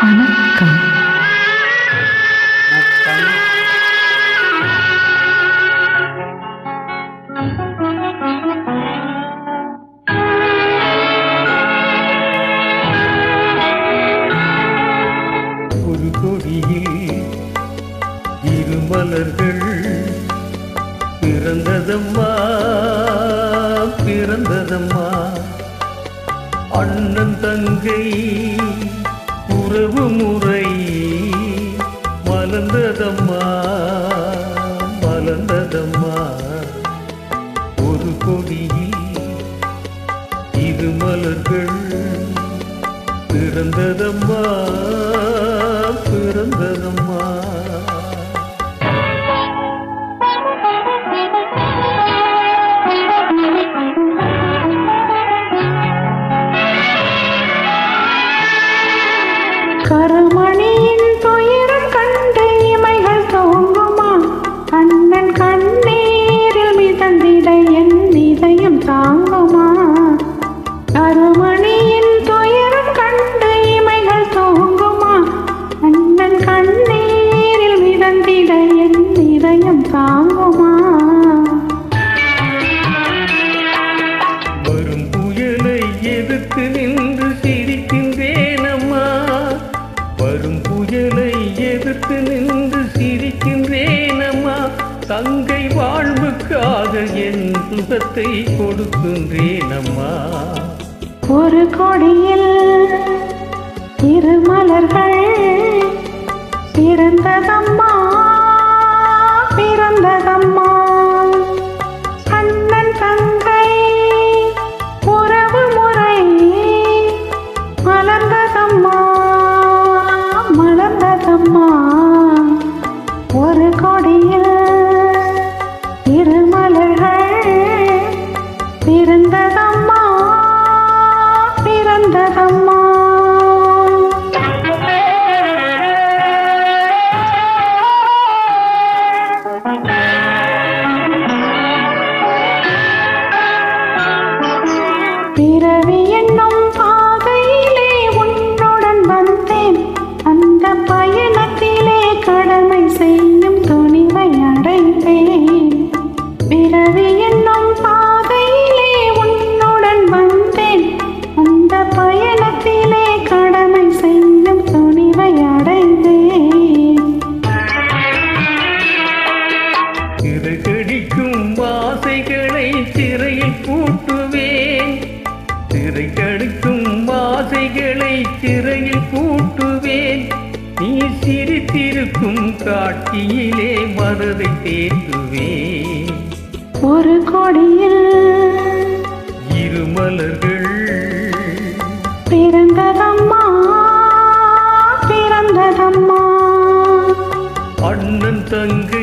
வணக்கம். ஒரு கொடியில் இரு மலர்கள் பிறந்ததம்மா பிறந்ததம்மா, அண்ணன் தங்கை உறவு முறை மலர்ந்ததம்மா மலர்ந்ததம்மா. ஒரு கொடியில் இரு மலர்கள் பிறந்ததம்மா பிறந்ததம்மா. கருமணியின் துயரம் கண்டு இமைகள் தோங்குமா, அண்ணன் கண்ணீரில் மிதந்திட என் இதயம் தாங்குமா. கருமணியின் துயரம் கண்டு இமைகள் தோங்குமா, அண்ணன் கண்ணீரில் மிதந்திட என் இதயம் தாங்குமா. வரும் புயலை எதிர்த்து நின்று சிரிக்கின்றேனம்மா, வரும் புயலை எதிர்த்து நின்று சிரிக்கின்றேனம்மா. தங்கை வாழ்வுக்காக என் சுகத்தை கொடுக்கின்றேனம்மா. ஒரு கொடியில் இரு மலர்கள் பிறந்ததம்மா பிறந்ததம்மா, அண்ணன் தங்கை உறவு முறை மலர்ந்ததம்மா மலர்ந்ததம்மா. ஒரு கொடியில் இரு மலர்கள் பிறந்ததம்மா பிறந்ததம்மா. பிறவி என்னும் பாதையிலே உன்னுடன் வந்தேன், அந்த பயணத்திலே கடமை செய்யும் துணிவை அடைந்தேன். பிறவி என்னும் பாதையிலே உன்னுடன் வந்தேன், அந்த பயணத்திலே கடமை செய்யும் துணிவை அடைந்தேன். சிறகடிக்கும் ஆசைகளை சிறையில் பூட்டுவேன், சிறைகடிக்கும் ஆசைகளை சிறையில் பூட்டுவேன். நீ சிரித்திருக்கும் காட்சியிலே மனதை தேற்றுவேன். ஒரு கொடியில் இரு மலர்கள் பிறந்ததம்மா பிறந்ததம்மா, அண்ணன் தங்கை